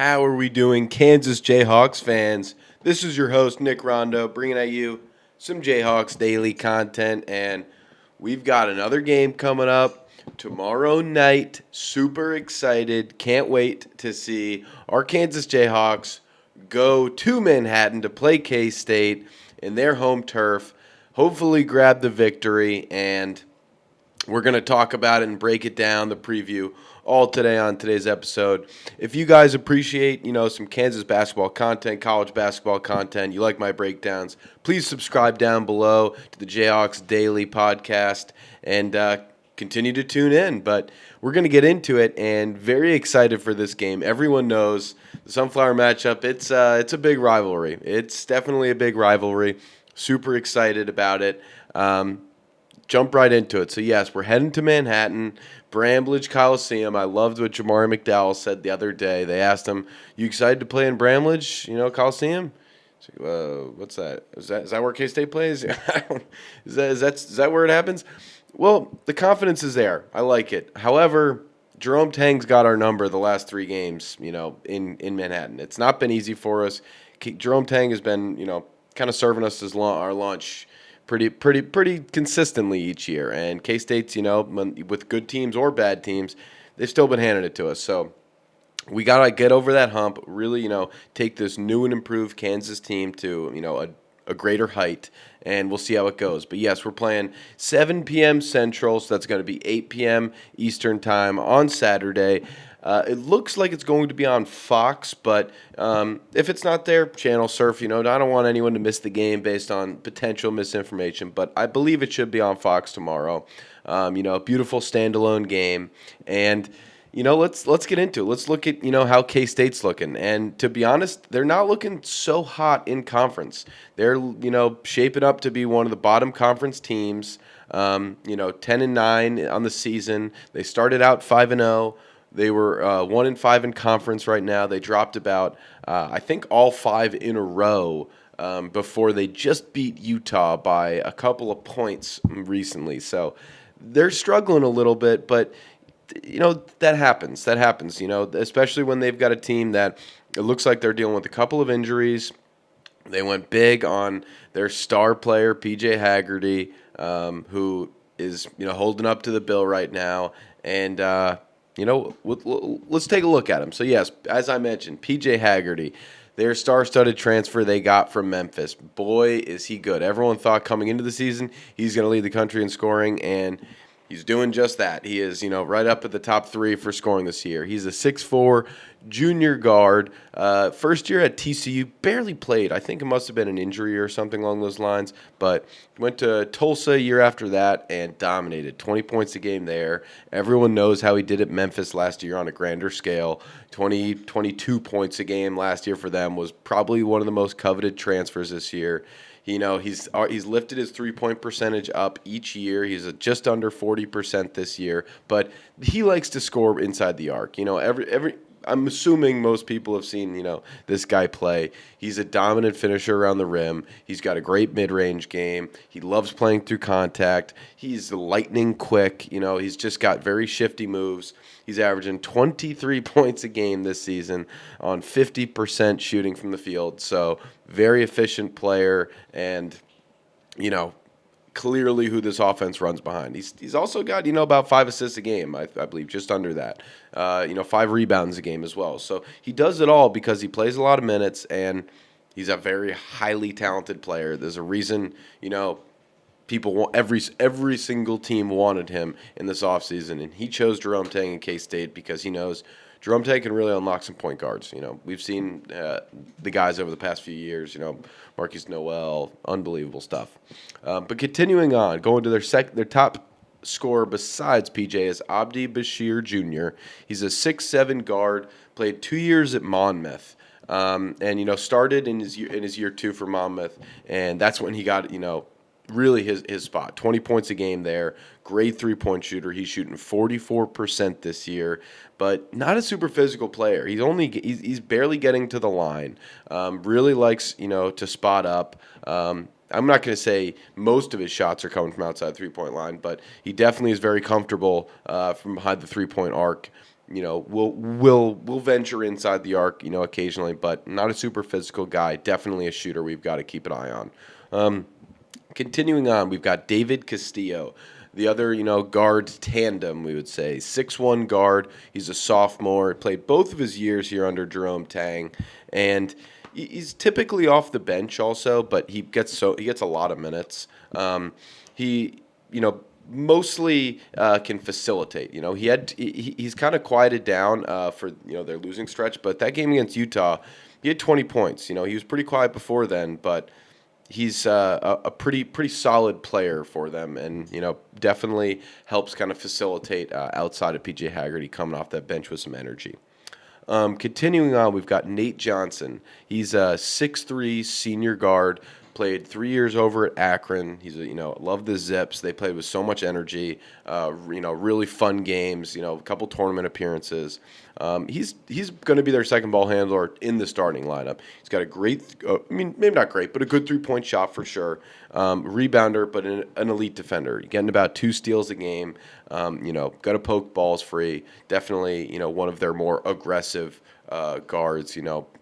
How are we doing, Kansas Jayhawks fans? This is your host, Nick Rondeau, bringing at you some Jayhawks Daily content, and we've got another game coming up tomorrow night. Super excited. Can't wait to see our Kansas Jayhawks go to Manhattan to play K-State in their home turf, hopefully grab the victory, and we're going to talk about it and break it down, the preview, all today on today's episode. If you guys appreciate, some Kansas basketball content, college basketball content, you like my breakdowns, please subscribe down below to the Jayhawks Daily podcast and continue to tune in. But we're going to get into it and very excited for this game. Everyone knows the Sunflower matchup, it's a big rivalry. It's definitely a big rivalry. Super excited about it. Jump right into it. So, yes, we're heading to Manhattan, Bramlage Coliseum. I loved what Jamari McDowell said the other day. They asked him, "You excited to play in Bramlage, Coliseum?" He's like, what's that? Is that where K-State plays? Is that where it happens? Well, the confidence is there. I like it. However, Jerome Tang's got our number the last three games, in Manhattan. It's not been easy for us. Jerome Tang has been, kind of serving us as our lunch pretty consistently each year. And K-State's, with good teams or bad teams, they've still been handing it to us. So we got to get over that hump, really, take this new and improved Kansas team to, a greater height, and we'll see how it goes. But, yes, we're playing 7 p.m. Central, so that's going to be 8 p.m. Eastern Time on Saturday. It looks like it's going to be on Fox, but if it's not there, channel surf. I don't want anyone to miss the game based on potential misinformation, but I believe it should be on Fox tomorrow. A beautiful standalone game, and let's get into it. Let's look at how K-State's looking, and to be honest, they're not looking so hot in conference. They're shaping up to be one of the bottom conference teams. 10-9 on the season. They started out 5-0. They were 1-5 in conference right now. They dropped about, I think, all 5 in a row before they just beat Utah by a couple of points recently. So they're struggling a little bit, but that happens. That happens. Especially when they've got a team that it looks like they're dealing with a couple of injuries. They went big on their star player PJ Haggerty, who is holding up to the bill right now, and. Let's take a look at him. So, yes, as I mentioned, P.J. Haggerty, their star-studded transfer they got from Memphis. Boy, is he good. Everyone thought coming into the season he's going to lead the country in scoring, and he's doing just that. He is, right up at the top 3 for scoring this year. He's a 6'4", junior guard. First year at TCU, barely played. I think it must have been an injury or something along those lines, but went to Tulsa a year after that and dominated. 20 points a game there. Everyone knows how he did at Memphis last year on a grander scale. 22 points a game last year for them was probably one of the most coveted transfers this year. He's lifted his three-point percentage up each year. He's at just under 40% this year, but he likes to score inside the arc. I'm assuming most people have seen, this guy play. He's a dominant finisher around the rim. He's got a great mid-range game. He loves playing through contact. He's lightning quick. He's just got very shifty moves. He's averaging 23 points a game this season on 50% shooting from the field. So very efficient player, and, clearly who this offense runs behind. He's also got, about 5 assists a game, I believe, just under that. 5 rebounds a game as well. So he does it all because he plays a lot of minutes, and he's a very highly talented player. There's a reason, people want every single team wanted him in this offseason, and he chose Jerome Tang and K-State because he knows Jerome Tang can really unlock some point guards. We've seen the guys over the past few years. Marquise Noel, unbelievable stuff. But continuing on, going to their top scorer besides PJ is Abdi Bashir Jr. He's a 6'7" guard. Played 2 years at Monmouth. And started in his year 2 for Monmouth, and that's when he got really his spot. 20 points a game there. Great three-point shooter. He's shooting 44% this year, but not a super physical player. He's barely getting to the line. Really likes to spot up. I'm not going to say most of his shots are coming from outside the three-point line, but he definitely is very comfortable from behind the three-point arc. will venture inside the arc, occasionally, but not a super physical guy. Definitely a shooter we've got to keep an eye on. Continuing on, we've got David Castillo, the other, guard tandem, we would say. 6'1" guard. He's a sophomore. Played both of his years here under Jerome Tang. And he's typically off the bench also, but he gets a lot of minutes. He, mostly can facilitate. He's kind of quieted down for their losing stretch, but that game against Utah, he had 20 points. He was pretty quiet before then, but he's a pretty solid player for them, and definitely helps kind of facilitate outside of PJ Haggerty coming off that bench with some energy. Continuing on, we've got Nate Johnson. He's a 6'3" senior guard. Played 3 years over at Akron. He's love the Zips. They played with so much energy. Really fun games. A couple tournament appearances. He's going to be their second ball handler in the starting lineup. He's got a great, maybe not great, but a good 3-point shot for sure. Rebounder, but an elite defender. Getting about 2 steals a game. Got to poke balls free. Definitely, one of their more aggressive guards.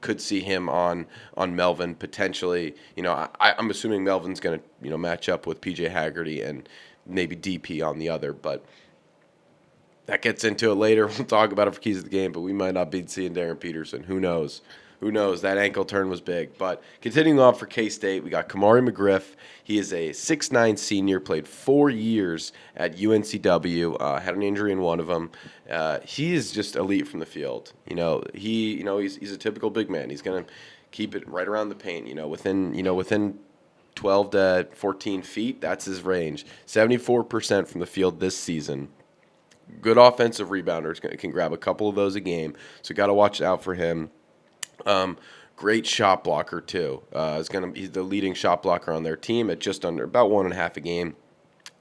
Could see him on Melvin potentially. I'm assuming Melvin's going to match up with PJ Haggerty and maybe DP on the other, but that gets into it later. We'll talk about it for keys of the game, but we might not be seeing Darren Peterson. Who knows? Who knows? That ankle turn was big. But continuing on for K-State, we got Kamari McGriff. He is a 6'9" senior, played 4 years at UNCW, had an injury in one of them. He is just elite from the field. He's a typical big man. He's going to keep it right around the paint, within 12 to 14 feet. That's his range. 74% from the field this season. Good offensive rebounder. Can grab a couple of those a game. So got to watch out for him. Great shot blocker too. He's the leading shot blocker on their team at just under about 1.5 a game.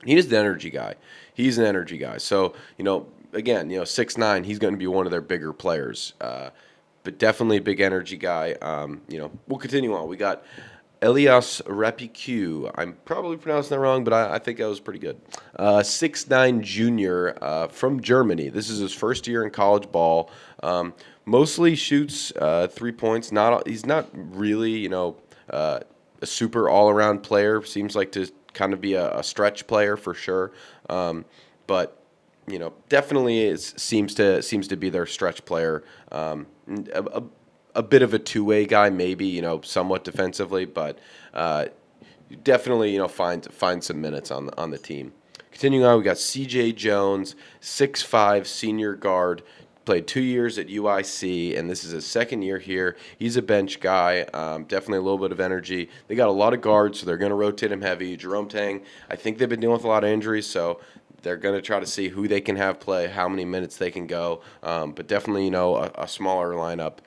He is the energy guy. He's an energy guy. So again, 6'9", he's going to be one of their bigger players. But definitely a big energy guy. We'll continue on. We got Elias Rapicu. I'm probably pronouncing that wrong, but I think that was pretty good. 6'9" junior from Germany. This is his first year in college ball. Mostly shoots 3 points. He's not really, a super all-around player. Seems like to kind of be a stretch player for sure. But definitely seems to be their stretch player. A bit of a two-way guy, maybe, somewhat defensively, but definitely, find some minutes on the team. Continuing on, we got C.J. Jones, 6'5", senior guard, played 2 years at UIC, and this is his second year here. He's a bench guy, definitely a little bit of energy. They got a lot of guards, so they're going to rotate him heavy. Jerome Tang, I think they've been dealing with a lot of injuries, so they're going to try to see who they can have play, how many minutes they can go, but definitely, a smaller lineup.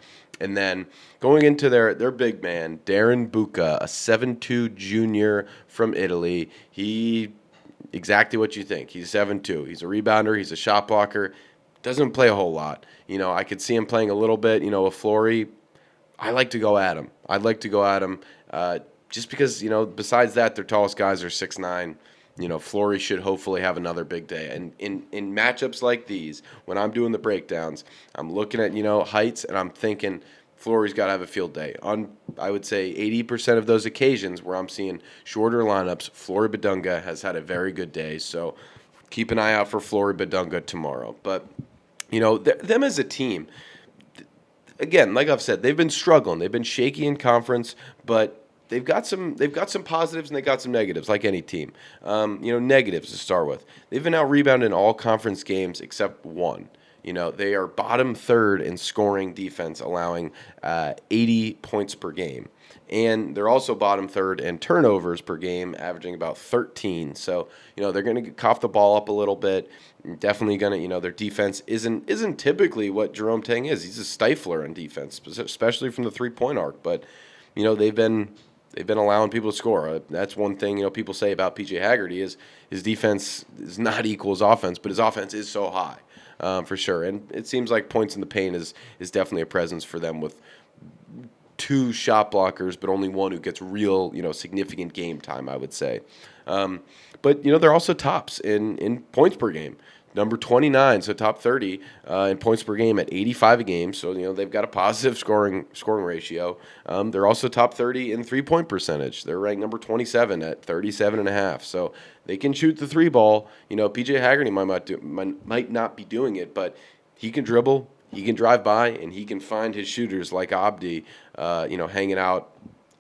And then going into their big man, Darren Bucca, a 7'2" junior from Italy. He exactly what you think. He's 7'2". He's a rebounder. He's a shot blocker. Doesn't play a whole lot. I could see him playing a little bit. With Flory, I like to go at him. I'd like to go at him just because, besides that, their tallest guys are 6'9". Flory should hopefully have another big day. And in matchups like these, when I'm doing the breakdowns, I'm looking at, heights, and I'm thinking Flory's got to have a field day. On, I would say, 80% of those occasions where I'm seeing shorter lineups, Flory Badunga has had a very good day. So keep an eye out for Flory Badunga tomorrow. But, them as a team, again, like I've said, they've been struggling. They've been shaky in conference, but They've got some positives and they got some negatives, like any team. Negatives to start with. They've been out rebounded in all conference games except one. They are bottom third in scoring defense, allowing 80 points per game. And they're also bottom third in turnovers per game, averaging about 13. So, they're going to cough the ball up a little bit. Definitely going to, their defense isn't typically what Jerome Tang is. He's a stifler on defense, especially from the 3-point arc. But, they've been allowing people to score. That's one thing, people say about PJ Haggerty is his defense is not equal his offense, but his offense is so high, for sure. And it seems like points in the paint is definitely a presence for them with 2 shot blockers, but only one who gets real, significant game time, I would say. But they're also tops in points per game. number 29, so top 30 in points per game at 85 a game. So they've got a positive scoring ratio. They're also top 30 in 3-point percentage. They're ranked number 27 at 37.5. So they can shoot the three ball. PJ Haggerty might not be doing it, but he can dribble, he can drive by, and he can find his shooters like Abdi, hanging out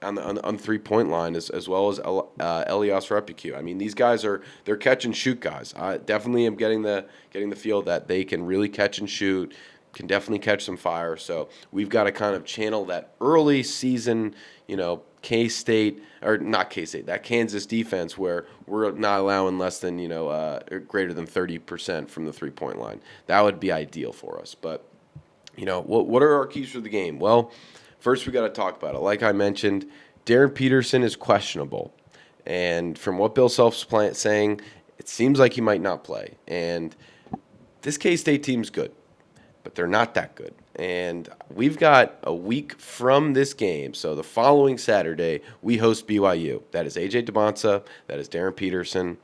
on the 3-point line as well as Elias Repicu. I mean, these guys they're catch and shoot guys. I definitely am getting the feel that they can really catch and shoot, can definitely catch some fire. So we've got to kind of channel that early season, K-State, or not K-State, that Kansas defense where we're not allowing less than, greater than 30% from the 3-point line. That would be ideal for us. But, what are our keys for the game? Well, first we got to talk about it. Like I mentioned, Darren Peterson is questionable. And from what Bill Self's saying, it seems like he might not play. And this K-State team's good, but they're not that good. And we've got a week from this game. So the following Saturday, we host BYU. That is A.J. DeBonsa. That is Darren Peterson.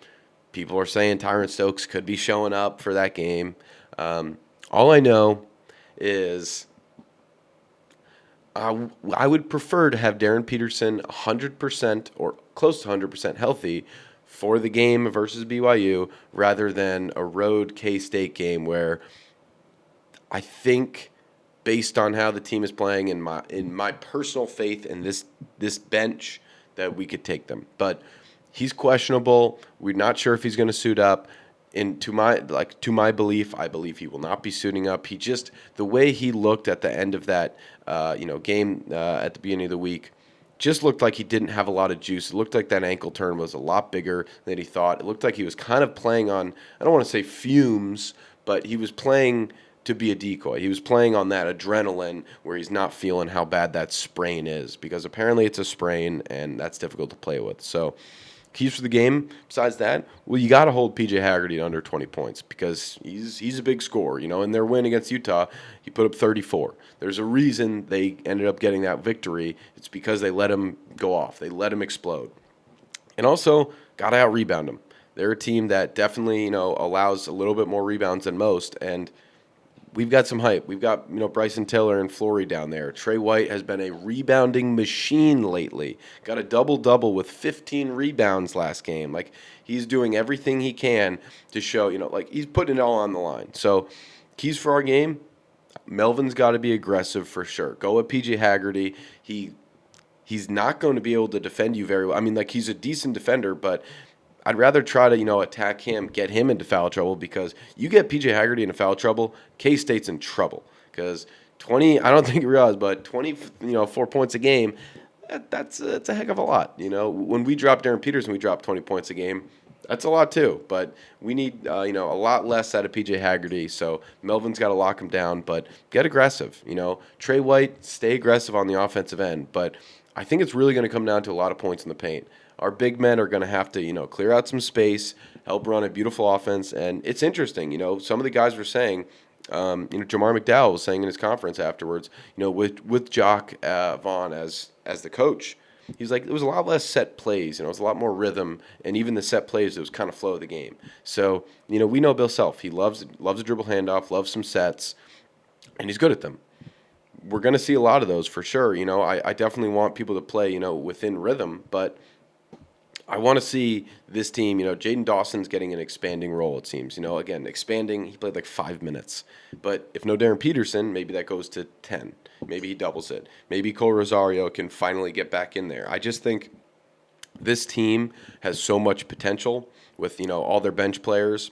People are saying Tyron Stokes could be showing up for that game. All I know is I would prefer to have Darren Peterson 100% or close to 100% healthy for the game versus BYU rather than a road K-State game where I think, based on how the team is playing, in my personal faith in this bench, that we could take them. But he's questionable. We're not sure if he's going to suit up. And to my belief, I believe he will not be suiting up. The way he looked at the end of that game at the beginning of the week, just looked like he didn't have a lot of juice. It looked like that ankle turn was a lot bigger than he thought. It looked like he was kind of playing on, I don't want to say fumes, but he was playing to be a decoy. He was playing on that adrenaline where he's not feeling how bad that sprain is, because apparently it's a sprain and that's difficult to play with. So keys for the game, besides that, well, you got to hold PJ Haggerty to under 20 points because he's a big scorer. In their win against Utah, he put up 34. There's a reason they ended up getting that victory. It's because they let him go off. They let him explode. And also, got to out-rebound him. They're a team that definitely, allows a little bit more rebounds than most, and we've got some hype. We've got, Bryson Tiller and Flory down there. Trey White has been a rebounding machine lately. Got a double-double with 15 rebounds last game. Like, he's doing everything he can to show, he's putting it all on the line. So, keys for our game, Melvin's got to be aggressive for sure. Go with PJ Haggerty. He's not going to be able to defend you very well. I mean, he's a decent defender, but I'd rather try to, attack him, get him into foul trouble, because you get PJ Haggerty into foul trouble, K-State's in trouble. Because 20, I don't think you realize, but 4 points a game, that's a heck of a lot. When we drop Darren Peterson, we drop 20 points a game. That's a lot too. But we need, a lot less out of PJ Haggerty. So Melvin's got to lock him down, but get aggressive. Trey White, stay aggressive on the offensive end. But I think it's really going to come down to a lot of points in the paint. Our big men are going to have to, clear out some space, help run a beautiful offense. And it's interesting, some of the guys were saying, Jamar McDowell was saying in his conference afterwards, with Jock Vaughn as the coach, he's like, it was a lot less set plays, it was a lot more rhythm, and even the set plays, it was kind of flow of the game. So, we know Bill Self. He loves a dribble handoff, loves some sets, and he's good at them. We're going to see a lot of those for sure. I definitely want people to play, within rhythm, but I want to see this team, Jaden Dawson's getting an expanding role, it seems. Again, expanding, he played 5 minutes. But if no Darren Peterson, maybe that goes to 10. Maybe he doubles it. Maybe Cole Rosario can finally get back in there. I just think this team has so much potential with, all their bench players.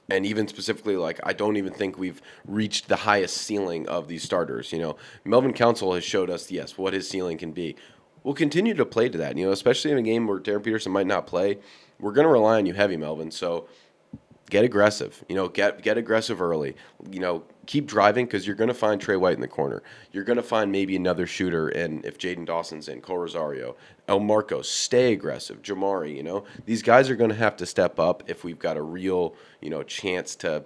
And even specifically, I don't even think we've reached the highest ceiling of these starters. Melvin Council has showed us, yes, what his ceiling can be. We'll continue to play to that, especially in a game where Darren Peterson might not play. We're going to rely on you heavy, Melvin. So get aggressive. Get aggressive early. Keep driving, because you're going to find Trey White in the corner. You're going to find maybe another shooter, and if Jaden Dawson's in, Cole Rosario, El Marco, stay aggressive. Jamari, these guys are going to have to step up if we've got a real, chance to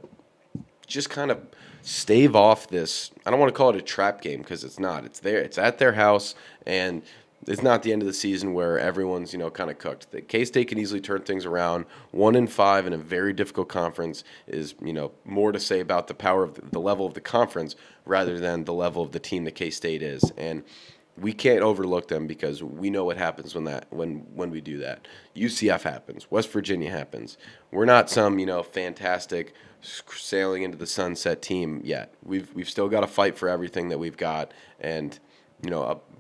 just kind of stave off this. I don't want to call it a trap game, because it's not. It's there. It's at their house, and it's not the end of the season where everyone's kind of cooked. The K-State can easily turn things around. 1-5 in a very difficult conference is more to say about the power of the level of the conference rather than the level of the team that K-State is. And we can't overlook them because we know what happens when we do that. UCF happens. West Virginia happens. We're not some fantastic sailing into the sunset team yet. We've still got to fight for everything that we've got, and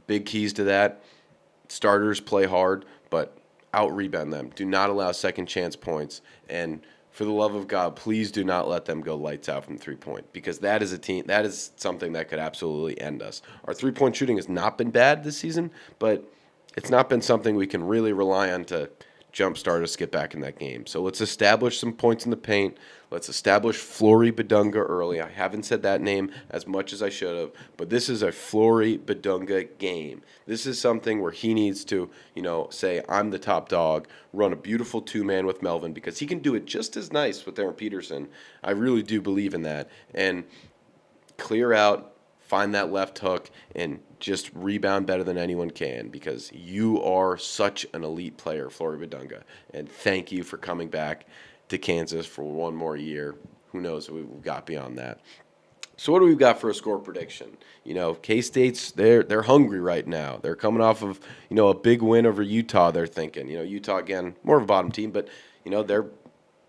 big keys to that: starters play hard, but out rebound them. Do not allow second chance points, and for the love of God, please do not let them go lights out from 3-point, because that is something that could absolutely end us. Our 3-point shooting has not been bad this season, but it's not been something we can really rely on to jumpstart us, get back in that game. So let's establish some points in the paint. Let's establish Flory Badunga early. I haven't said that name as much as I should have, but this is a Flory Badunga game. This is something where he needs to, say, I'm the top dog, run a beautiful two-man with Melvin, because he can do it just as nice with Aaron Peterson. I really do believe in that. And clear out, find that left hook, and just rebound better than anyone can, because you are such an elite player, Flory Badunga. And thank you for coming back to Kansas for one more year. Who knows what we've got beyond that. So what do we got for a score prediction? K-State's they're hungry right now. They're coming off of a big win over Utah. They're thinking Utah again, more of a bottom team, but they're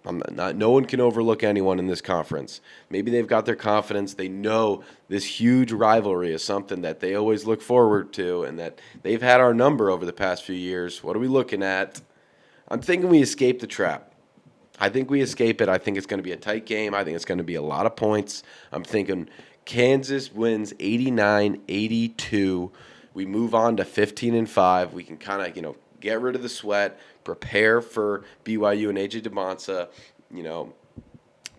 no one can overlook anyone in this conference. Maybe they've got their confidence. They know this huge rivalry is something that they always look forward to, and that they've had our number over the past few years. What are we looking at? I'm thinking we escape the trap. I think we escape it. I think it's going to be a tight game. I think it's going to be a lot of points. I'm thinking Kansas wins 89-82. We move on to 15-5. We can kind of, get rid of the sweat, prepare for BYU and AJ DeMonsa,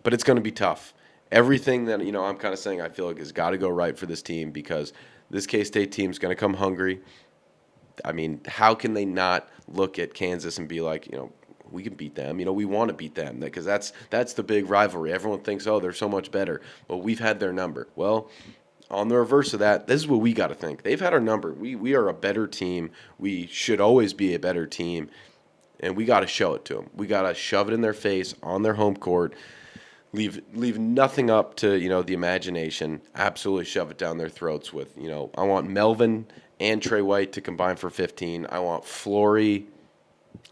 but it's going to be tough. Everything that, I'm kind of saying I feel like has got to go right for this team, because this K-State team is going to come hungry. I mean, how can they not look at Kansas and be like, we can beat them. We want to beat them, because that's the big rivalry. Everyone thinks, oh, they're so much better. Well, we've had their number. Well, on the reverse of that, this is what we got to think. They've had our number. We are a better team. We should always be a better team, and we got to show it to them. We got to shove it in their face on their home court. Leave nothing up to the imagination. Absolutely shove it down their throats with I want Melvin and Trey White to combine for 15. I want Flory.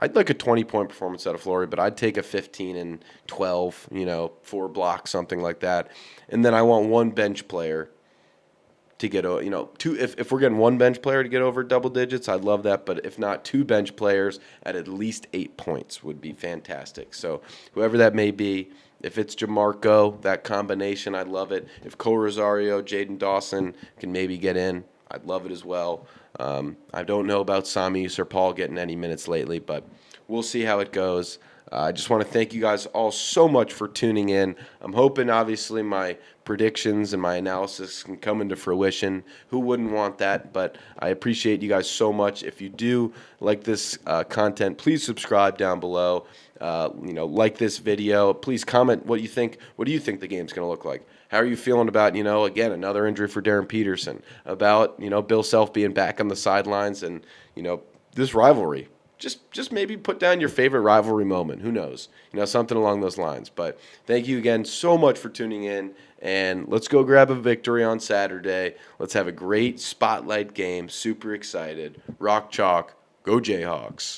I'd like a 20-point performance out of Flory, but I'd take a 15 and 12, 4 blocks, something like that. And then I want one bench player to get, two. If we're getting one bench player to get over double digits, I'd love that. But if not, 2 bench players at least 8 points would be fantastic. So whoever that may be, if it's Jamarco, that combination, I'd love it. If Cole Rosario, Jaden Dawson can maybe get in, I'd love it as well. I don't know about Sami or Paul getting any minutes lately, but we'll see how it goes. I just want to thank you guys all so much for tuning in. I'm hoping, obviously, my predictions and my analysis can come into fruition. Who wouldn't want that? But I appreciate you guys so much. If you do like this content, please subscribe down below. Like this video. Please comment what you think. What do you think the game's going to look like? How are you feeling about, again, another injury for Darren Peterson? About, Bill Self being back on the sidelines, and, this rivalry. Just maybe put down your favorite rivalry moment. Who knows? Something along those lines. But thank you again so much for tuning in, and let's go grab a victory on Saturday. Let's have a great spotlight game. Super excited. Rock chalk. Go Jayhawks.